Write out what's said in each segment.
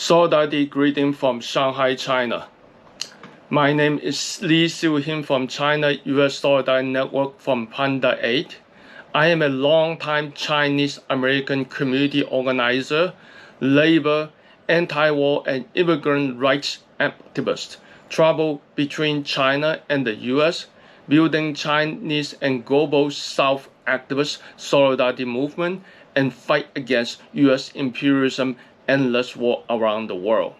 Solidarity greeting from Shanghai, China. My name is Lee Siu Hin from China-U.S. Solidarity Network from Panda Aid. I am a long-time Chinese-American community organizer, labor, anti-war, and immigrant rights activist, travel between China and the U.S., building Chinese and Global South activist solidarity movement, and fight against U.S. imperialism endless war around the world.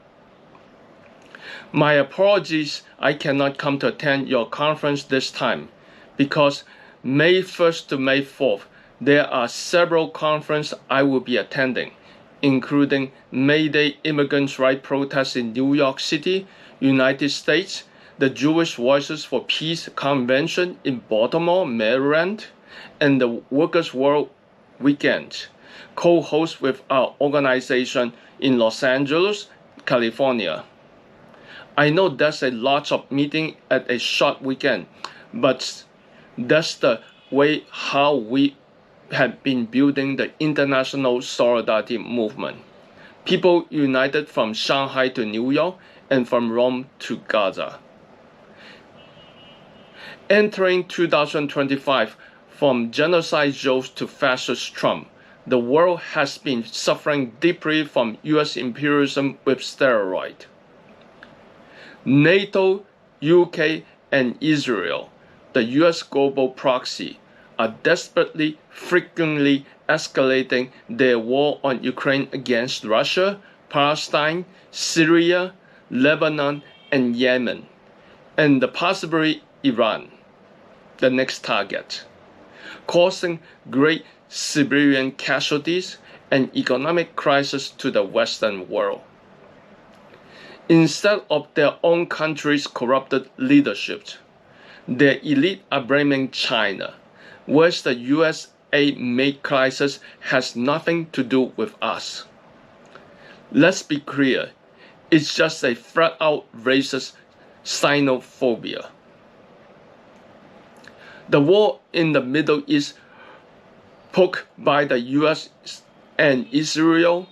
My apologies, I cannot come to attend your conference this time because May 1st to May 4th, there are several conferences I will be attending, including May Day immigrants' rights protests in New York City, United States, the Jewish Voices for Peace Convention in Baltimore, Maryland, and the Workers' World Weekend, co-host with our organization in Los Angeles, California. I know there's a lot of meeting at a short weekend, but that's the way how we have been building the international solidarity movement. People united from Shanghai to New York and from Rome to Gaza. Entering 2025, from genocide Joe to fascist Trump, the world has been suffering deeply from U.S. imperialism with steroids. NATO, UK, and Israel, the U.S. global proxy, are desperately, frequently escalating their war on Ukraine against Russia, Palestine, Syria, Lebanon, and Yemen, and possibly Iran, the next target, causing great civilian casualties and economic crisis to the Western world. Instead of their own country's corrupted leadership, their elite are blaming China, whereas the U.S. aid-made crisis has nothing to do with us. Let's be clear, it's just a flat-out racist xenophobia. The war in the Middle East poked by the U.S. and Israel's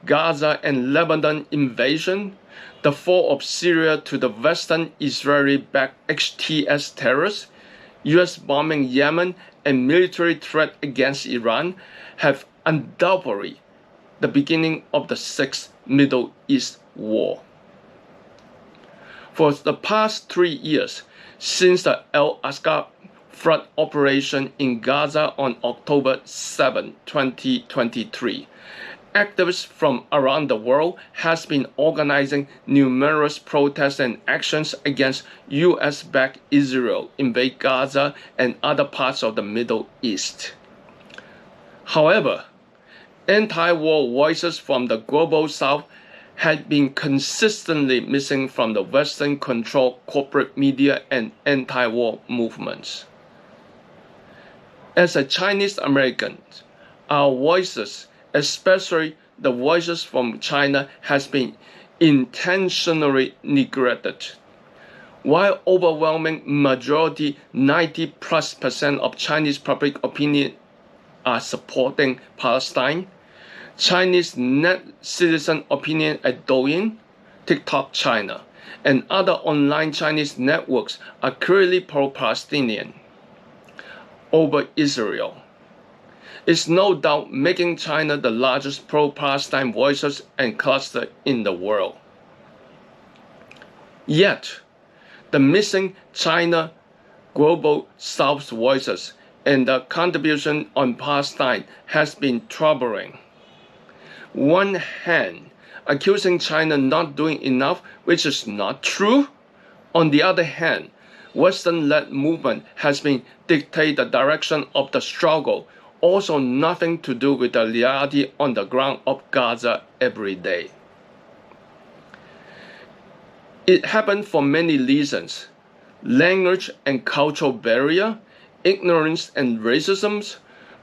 Gaza and Lebanon invasion, the fall of Syria to the Western Israeli-backed HTS terrorists, U.S. bombing Yemen, and military threat against Iran have undoubtedly the beginning of the Sixth Middle East War. For the past 3 years, since the Al-Aqsa flood operation in Gaza on October 7, 2023, activists from around the world has been organizing numerous protests and actions against U.S.-backed Israel invade Gaza and other parts of the Middle East. However, anti-war voices from the global South had been consistently missing from the Western-controlled corporate media and anti-war movements. As a Chinese American, our voices, especially the voices from China, has been intentionally neglected. While overwhelming majority, 90+% of Chinese public opinion are supporting Palestine, Chinese net citizen opinion at Douyin, TikTok China, and other online Chinese networks are clearly pro-Palestinian over Israel. It's no doubt making China the largest pro-Palestine voices and cluster in the world. Yet, the missing China global South voices and the contribution on Palestine has been troubling. One hand, accusing China not doing enough, which is not true. On the other hand, Western-led movement has been dictating the direction of the struggle, also nothing to do with the reality on the ground of Gaza every day. It happened for many reasons: language and cultural barrier, ignorance and racism,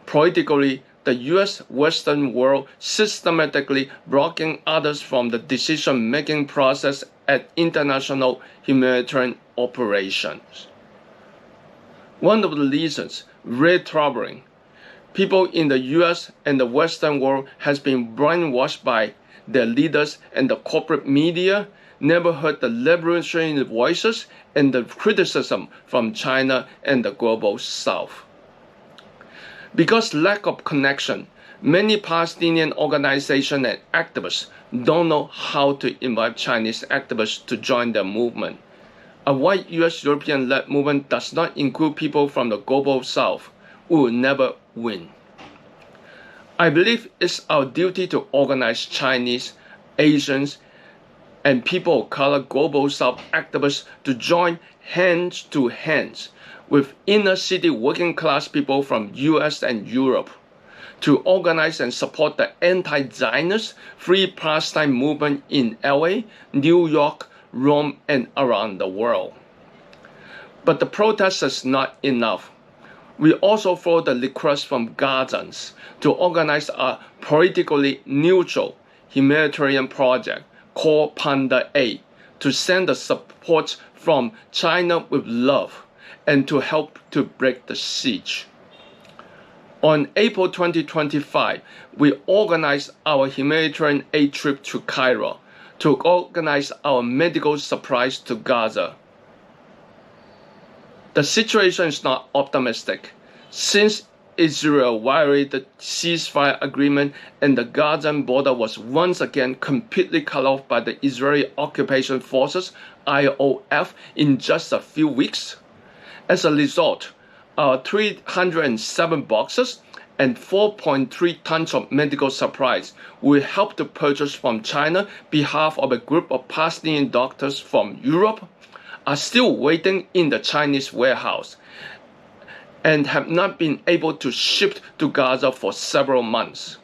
politically, the U.S. Western world systematically blocking others from the decision-making process at international humanitarian operations. One of the reasons, very troubling, people in the U.S. and the Western world has been brainwashed by their leaders and the corporate media, never heard the liberation voices and the criticism from China and the global South. Because lack of connection, many Palestinian organizations and activists don't know how to invite Chinese activists to join their movement. A white US-European-led movement does not include people from the global South. We will never win. I believe it's our duty to organize Chinese, Asians, and people of color global South activists to join hands to hands with inner city working class people from US and Europe to organize and support the anti-Zionist Free Palestine movement in LA, New York, Rome, and around the world. But the protest is not enough. We also follow the request from Gazans to organize a politically neutral humanitarian project called Panda Aid to send the support from China with love and to help to break the siege. On April 2025, we organized our humanitarian aid trip to Cairo to organize our medical supplies to Gaza. The situation is not optimistic. Since Israel violated the ceasefire agreement and the Gazan border was once again completely cut off by the Israeli occupation forces, IOF, in just a few weeks. As a result, our 307 boxes and 4.3 tons of medical supplies we help to purchase from China on behalf of a group of Palestinian doctors from Europe are still waiting in the Chinese warehouse and have not been able to ship to Gaza for several months.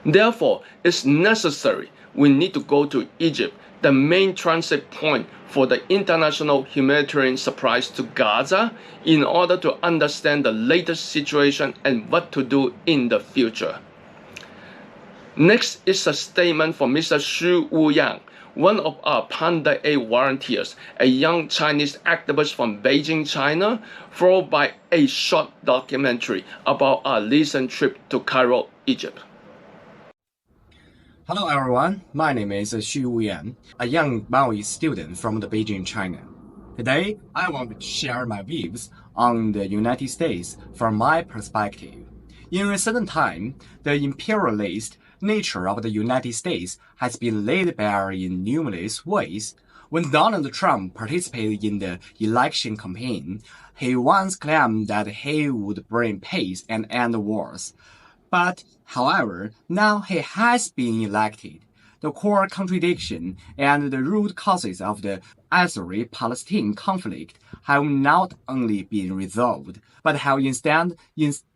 Therefore, it's necessary we need to go to Egypt, the main transit point for the international humanitarian supplies to Gaza, in order to understand the latest situation and what to do in the future. Next is a statement from Mr. Xu Wuyang, one of our Panda Aid volunteers, a young Chinese activist from Beijing, China, followed by a short documentary about our recent trip to Cairo, Egypt. Hello everyone, my name is Xu Wuyang, a young Maoist student from the Beijing, China. Today, I want to share my views on the United States from my perspective. In recent time, the imperialist nature of the United States has been laid bare in numerous ways. When Donald Trump participated in the election campaign, he once claimed that he would bring peace and end wars. But, however, now he has been elected. The core contradiction and the root causes of the Israeli-Palestine conflict have not only been resolved, but have instead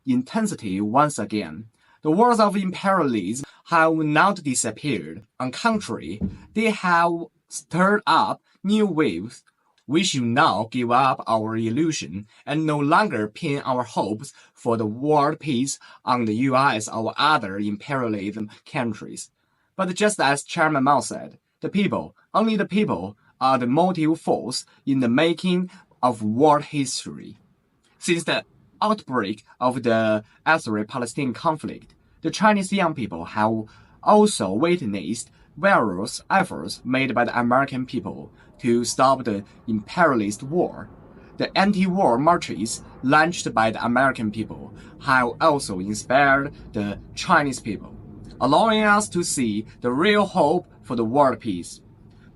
intensity once again. The wars of imperialism have not disappeared. On the contrary, they have stirred up new waves. We should now give up our illusion and no longer pin our hopes for the world peace on the U.S. or other imperialism countries. But just as Chairman Mao said, the people, only the people, are the motive force in the making of world history. Since the outbreak of the Israeli-Palestine conflict, the Chinese young people have also witnessed various efforts made by the American people to stop the imperialist war. The anti-war marches launched by the American people have also inspired the Chinese people, allowing us to see the real hope for the world peace.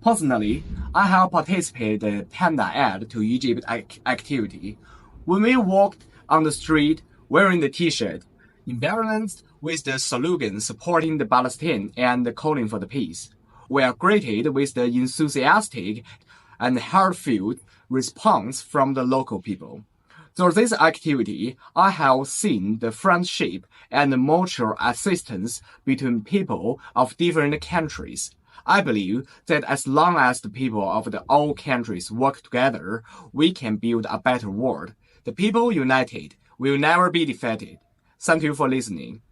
Personally, I have participated in the Panda Aid to Egypt activity. When we walked on the street wearing the T-shirt, embellished with the slogan supporting the Palestine and calling for the peace, we are greeted with the enthusiastic and heartfelt response from the local people. Through this activity, I have seen the friendship and mutual assistance between people of different countries. I believe that as long as the people of all countries work together, we can build a better world. The people united will never be defeated. Thank you for listening.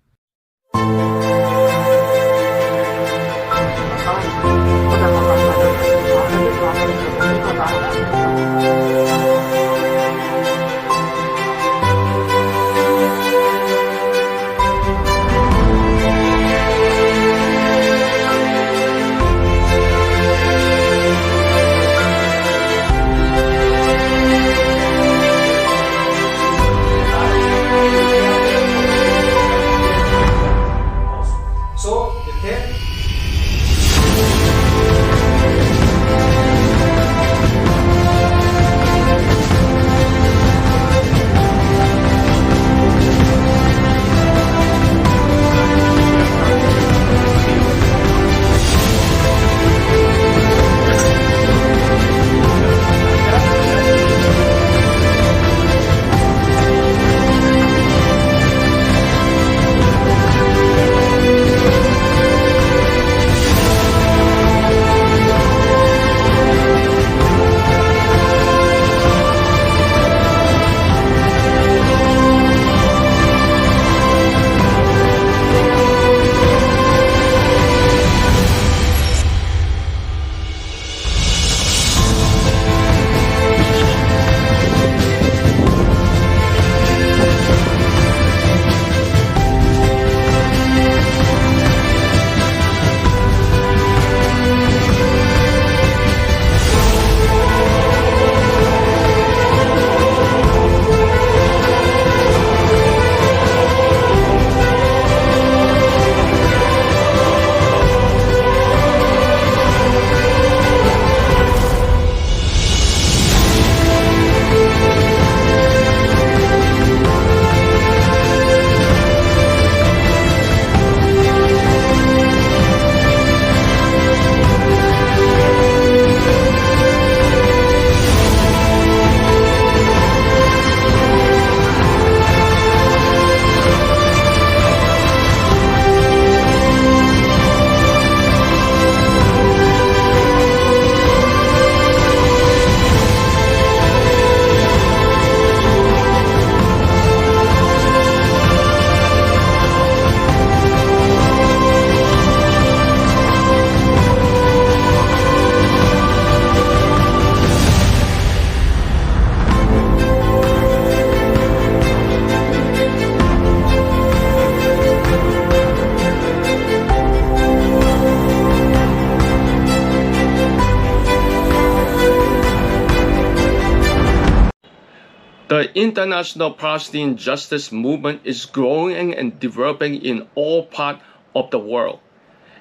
The international Palestinian justice movement is growing and developing in all parts of the world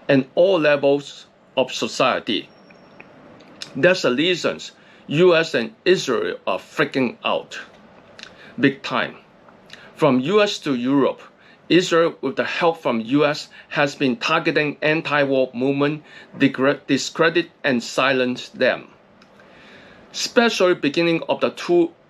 and all levels of society. That's the reason U.S. and Israel are freaking out big time. From U.S. to Europe, Israel, with the help from U.S., has been targeting anti-war movement, discredit and silence them. Especially beginning of the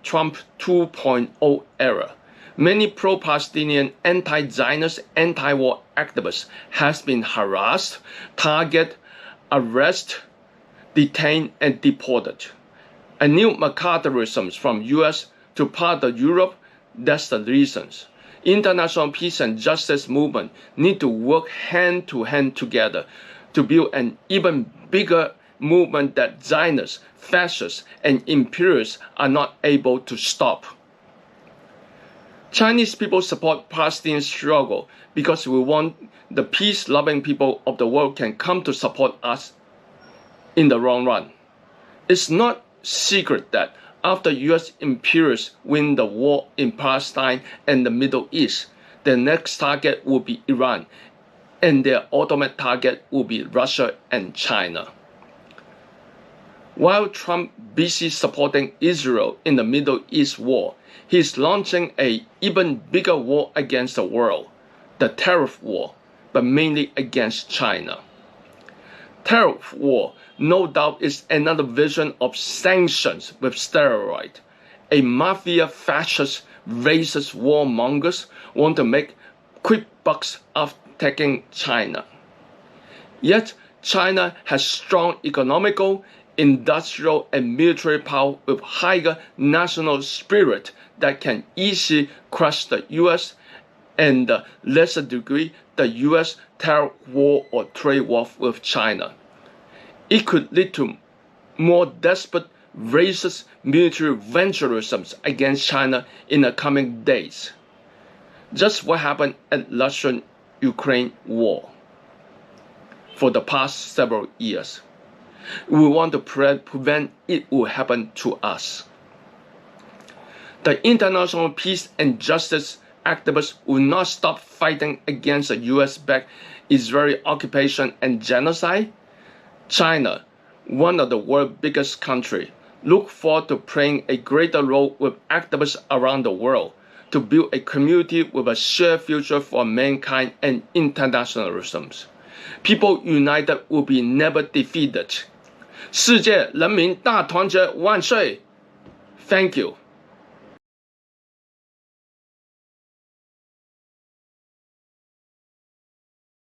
Trump 2.0 era, many pro-Palestinian, anti-Zionist, anti-war activists has been harassed, targeted, arrested, detained, and deported. A new McCarthyism from U.S. to part of Europe, that's the reasons. International peace and justice movement need to work hand to hand together to build an even bigger movement that Zionists, fascists, and imperialists are not able to stop. Chinese people support Palestinian struggle because we want the peace-loving people of the world can come to support us in the long run. It's not secret that after U.S. imperialists win the war in Palestine and the Middle East, their next target will be Iran, and their ultimate target will be Russia and China. While Trump busy supporting Israel in the Middle East war, he is launching an even bigger war against the world, the tariff war, but mainly against China. Tariff war, no doubt, is another version of sanctions with steroid. A mafia, fascist, racist warmongers want to make quick bucks of taking China. Yet, China has strong economical, industrial, and military power with higher national spirit that can easily crush the U.S. and to a lesser degree the U.S. tariff war or trade war with China. It could lead to more desperate, racist military venturisms against China in the coming days. Just what happened at Russian-Ukraine war for the past several years. We want to prevent it will happen to us. The international peace and justice activists will not stop fighting against the U.S.-backed Israeli occupation and genocide. China, one of the world's biggest countries, look forward to playing a greater role with activists around the world to build a community with a shared future for mankind and internationalism. People united will be never defeated. 世界人民大团结万岁! Thank you.